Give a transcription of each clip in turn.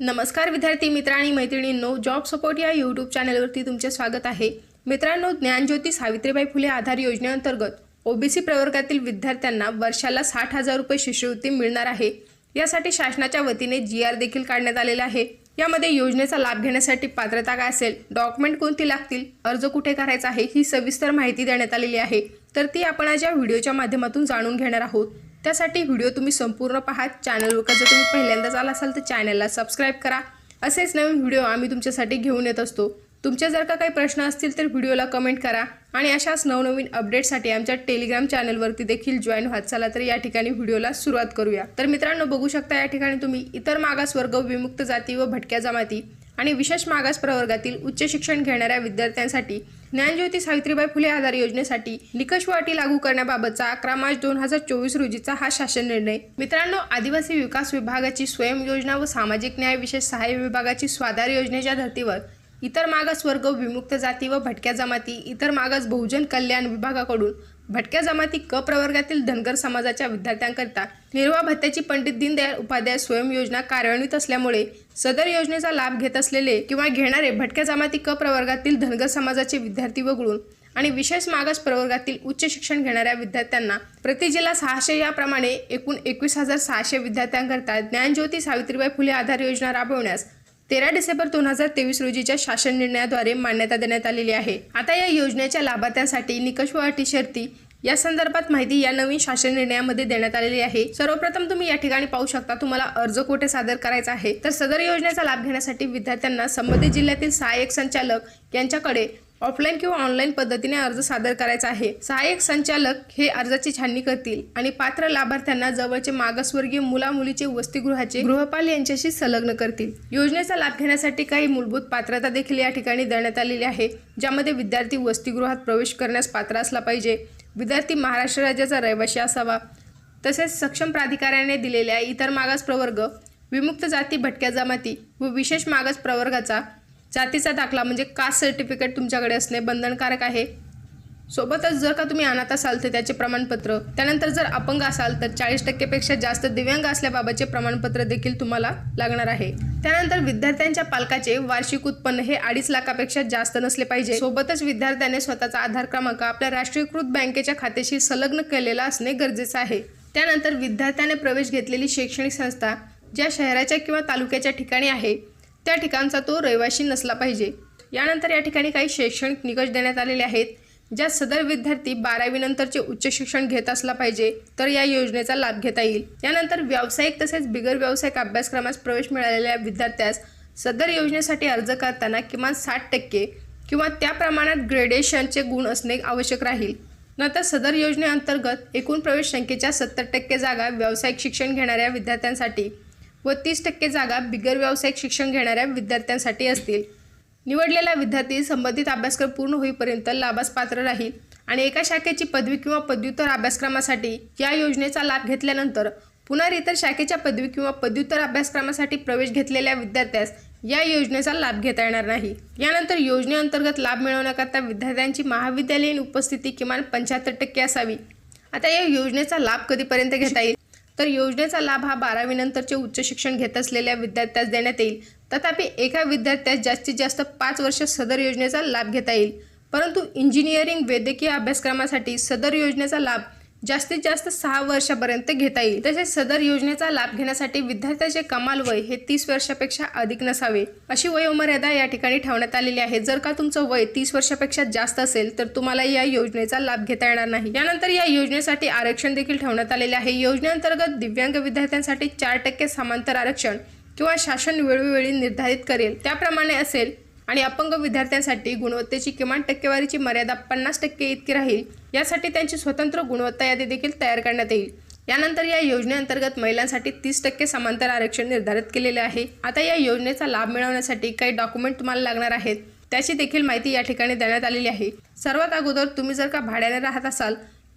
नमस्कार विद्यार्थी मित्र आणि मैत्रिणींनो, जॉब सपोर्ट या यूट्यूब चॅनलवरती तुमचे स्वागत आहे। मित्रांनो, ज्ञानज्योती सावित्रीबाई फुले आधार योजनेअंतर्गत ओबीसी प्रवर्गातील विद्यार्थ्यांना वर्षाला 60,000 रुपये शिष्यवृत्ती मिळणार आहे। यासाठी शासनाच्या वतीने जीआर देखील काढण्यात आलेला आहे। यामध्ये योजनेचा लाभ घेण्यासाठी पात्रता काय असेल, डॉक्युमेंट कोणती लागतील, अर्ज कुठे करायचा आहे, ही सविस्तर माहिती देण्यात आलेली आहे। तर ती आपण आज या व्हिडिओच्या माध्यमातून जाणून घेणार आहोत। त्यासाठी व्हिडिओ तुम्ही संपूर्ण पहा। चॅनलवर जर तुम्ही पहिल्यांदाच आला असाल तर चॅनलला सबस्क्राइब करा। असेच नवीन व्हिडिओ आम्ही तुमच्यासाठी घेऊन येत असतो। तुमचे जर का काही प्रश्न असतील तर व्हिडिओला कमेंट करा आणि अशाच नवनवीन अपडेट्ससाठी आमच्या टेलिग्राम चॅनलवरती देखील जॉइन व्हा। चला तर या ठिकाणी व्हिडिओला सुरुवात करूया। तर मित्रांनो, बघू शकता या ठिकाणी तुम्ही इतर मागास वर्ग, विमुक्त जाती व भटक्या जमाती आणि विशेष मागास प्रवर्गातील उच्च शिक्षण घेणाऱ्या विद्यार्थ्यांसाठी ज्ञानज्योती सावित्रीबाई फुले आधार योजनेसाठी निकष व अटी लागू करण्याबाबतचा 11 मार्च 2024 रोजीचा हा शासन निर्णय। मित्रांनो, आदिवासी विकास विभागाची स्वयं योजना व सामाजिक न्याय विशेष सहाय्य विभागाची स्वाधार योजनेच्या धर्तीवर इतर मागास वर्ग, विमुक्त जाती व भटक्या जमाती, इतर मागास बहुजन कल्याण विभागाकडून भटक्या जमाती क प्रवर्गातील धनगर समाजाच्या विद्यार्थ्यांकरिता निर्वाह भत्त्याची पंडित दीनदयाळ उपाध्याय स्वयं योजना कार्यान्वित असल्यामुळे सदर योजनेचा लाभ घेत असलेले किंवा घेणारे भटक्या जमाती क प्रवर्गातील धनगर समाजाचे विद्यार्थी वगळून आणि विशेष मागास प्रवर्गातील उच्च शिक्षण घेणाऱ्या विद्यार्थ्यांना प्रति जिल्हा 600 याप्रमाणे एकूण 21,600 विद्यार्थ्यांकरिता ज्ञानज्योती सावित्रीबाई फुले आधार योजना राबवण्यास 13 डिसेंबर 2023 रोजीच्या शासन निर्णयाद्वारे मान्यता देण्यात आलेली आहे। आता या योजनेच्या लाभार्थ्यांसाठी निकष व अटी शर्ती या संदर्भात माहिती या नवीन शासन निर्णयामध्ये देण्यात आलेली आहे। सर्वप्रथम तुम्ही या ठिकाणी पाहू शकता तुम्हाला अर्ज कोठे सादर करायचा आहे। तर सदर योजनेचा लाभ घेण्यासाठी विद्यार्थ्यांना संबंधित जिल्ह्यातील सहाय्यक संचालक यांच्याकडे ऑफलाईन किंवा ऑनलाईन पद्धतीने अर्ज सादर करायचा आहे। सहाय्यक संचालक हे अर्जाची छाननी करतील आणि पात्र लाभार्थ्यांना जवळचे मागासवर्गीय मुला-मुलीचे वसतिगृहाचे गृहपाल यांच्याशी संलग्न करतील। योजनेचा लाभ घेण्यासाठी काही मूलभूत पात्रता देखील या ठिकाणी देण्यात आलेली आहे, ज्यामध्ये विद्यार्थी वसतिगृहात प्रवेश करण्यास पात्र असला पाहिजे, विद्यार्थी महाराष्ट्र राज्याचा रहिवासी असावा, तसेच सक्षम प्राधिकाऱ्याने दिलेल्या इतर मागास प्रवर्ग, विमुक्त जाती, भटक्या जमाती व विशेष मागास प्रवर्गाचा जातीचा दाखला म्हणजे कास्ट सर्टिफिकेट तुमच्याकडे असणे बंधनकारक आहे। सोबतच जर का तुम्ही अनाथ असाल तर त्याचे प्रमाणपत्र, त्यानंतर जर अपंग असाल तर 40% पेक्षा जास्त दिव्यांग असल्याबाबतचे प्रमाणपत्र देखील तुम्हाला लागणार आहे। त्यानंतर विद्यार्थ्यांच्या पालकाचे वार्षिक उत्पन्न हे 2.5 लाखापेक्षा जास्त नसले पाहिजे। सोबतच विद्यार्थ्याने स्वतःचा आधार क्रमांक आपल्या राष्ट्रीयकृत बँकेच्या खात्याशी संलग्न केलेला असणे गरजेचे आहे। त्यानंतर विद्यार्थ्याने प्रवेश घेतलेली शैक्षणिक संस्था ज्या शहराच्या किंवा तालुक्याच्या ठिकाणी आहे त्या ठिकाणचा तो रहिवासी नसला पाहिजे। यानंतर या ठिकाणी काही शैक्षणिक निकष देण्यात आलेले आहेत, ज्यात सदर विद्यार्थी 12वी नंतरचे उच्च शिक्षण घेत असला पाहिजे तर या योजनेचा लाभ घेता येईल। यानंतर व्यावसायिक तसेच बिगर व्यावसायिक अभ्यासक्रमास प्रवेश मिळालेल्या विद्यार्थ्यास सदर योजनेसाठी अर्ज करताना किमान 60% किंवा त्या प्रमाणात ग्रेडेशनचे गुण असणे आवश्यक राहील। नंतर सदर योजनेअंतर्गत एकूण प्रवेश संख्येच्या 70% जागा व्यावसायिक शिक्षण घेणाऱ्या विद्यार्थ्यांसाठी व 30% जागा बिगर व्यावसायिक शिक्षण घेणाऱ्या विद्यार्थ्यांसाठी असतील। निवडलेला विद्यार्थी संबंधित अभ्यासक्रम पूर्ण होईपर्यंत लाभास पात्र राहील आणि एका शाखेची पदवी किंवा पदव्युत्तर अभ्यासक्रमासाठी या योजनेचा लाभ घेतल्यानंतर पुन्हा इतर शाखेच्या पदवी किंवा पदव्युत्तर अभ्यासक्रमासाठी प्रवेश घेतलेल्या विद्यार्थ्यास या योजनेचा लाभ घेता येणार नाही। यानंतर योजनेअंतर्गत लाभ मिळवण्याकरता विद्यार्थ्यांची महाविद्यालयीन उपस्थिती किमान 75% असावी। आता या योजनेचा लाभ कधीपर्यंत घेता येईल तर योजनेचा लाभ हा 12वी नंतरचे उच्च शिक्षण घेत असलेल्या विद्यार्थ्यास देण्यात येईल। तथापि एका विद्यार्थ्यास जास्तीत जास्त 5 वर्ष सदर योजनेचा लाभ घेता येईल, परंतु इंजिनिअरिंग वैद्यकीय अभ्यासक्रमासाठी सदर योजनेचा लाभ जास्तीत जास्त 6 वर्षापर्यंत घेता येईल। तसेच सदर योजनेचा लाभ घेण्यासाठी विद्यार्थ्याचे कमाल वय हे 30 वर्षापेक्षा अधिक नसावे, अशी वयोमर्यादा या ठिकाणी ठेवण्यात आलेली आहे। जर का तुमचं वय 30 वर्षापेक्षा जास्त असेल तर तुम्हाला या योजनेचा लाभ घेता येणार नाही। यानंतर या योजनेसाठी आरक्षण देखील ठेवण्यात आलेले आहे। योजनेअंतर्गत दिव्यांग विद्यार्थ्यांसाठी 4% समांतर आरक्षण किंवा शासन वेळोवेळी निर्धारित करेल त्याप्रमाणे असेल आणि अपंग विद्यार्थ्यांसाठी गुणवत्तेची किमान टक्केवारीची मर्यादा 50% इतकी राहील। यासाठी त्यांची स्वतंत्र गुणवत्ता यादी देखील तयार करण्यात येईल। यानंतर या योजनेअंतर्गत महिलांसाठी 30% समांतर आरक्षण निर्धारित केलेले आहे। आता या योजनेचा लाभ मिळवण्यासाठी काही डॉक्युमेंट तुम्हाला लागणार आहेत, त्याची देखील माहिती या ठिकाणी देण्यात आलेली आहे। सर्वात अगोदर तुम्ही जर का भाड्याने राहत असाल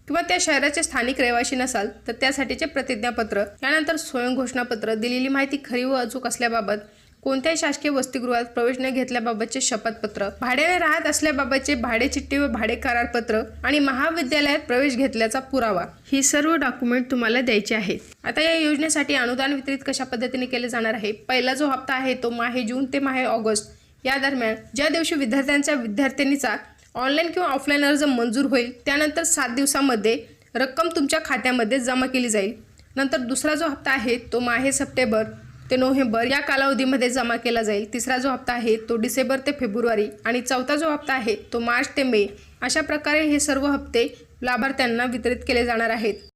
किंवा त्या शहराचे स्थानिक रहिवासी नसाल तर त्यासाठीचे प्रतिज्ञापत्र, यानंतर स्वयं घोषणापत्र, दिलेली माहिती खरी व अचूक असल्याबाबत कोणत्याही शासकीय वसतिगृहात प्रवेश न घेतल्याबाबतचे शपथपत्र, भाड्याने राहत असल्याबाबतचे भाडेचिठ्ठी व भाडे करारपत्र आणि महाविद्यालयात प्रवेश घेतल्याचा पुरावा, ही सर्व डॉक्युमेंट तुम्हाला द्यायची आहेत. आता या योजनेसाठी अनुदान वितरित कशा पद्धतीने केले जाणार आहे. पहिला जो हप्ता आहे तो माहे जून ते माहे ऑगस्ट या दरम्यान ज्या दिवशी विद्यार्थ्यांनीचा ऑनलाईन किंवा ऑफलाईन अर्ज मंजूर होईल त्यानंतर 7 दिवसामध्ये रक्कम तुमच्या खात्यामध्ये जमा केली जाईल. नंतर दुसरा जो हप्ता आहे तो माहे सप्टेंबर ते नोव्हेंबर या कालावधीमध्ये जमा केला जाईल. तिसरा जो हप्ता आहे तो डिसेंबर ते फेब्रुवारी आणि चौथा जो हप्ता आहे तो मार्च ते मे. अशा प्रकारे हे सर्व हप्ते लाभार्थ्यांना वितरित केले जाणार आहेत.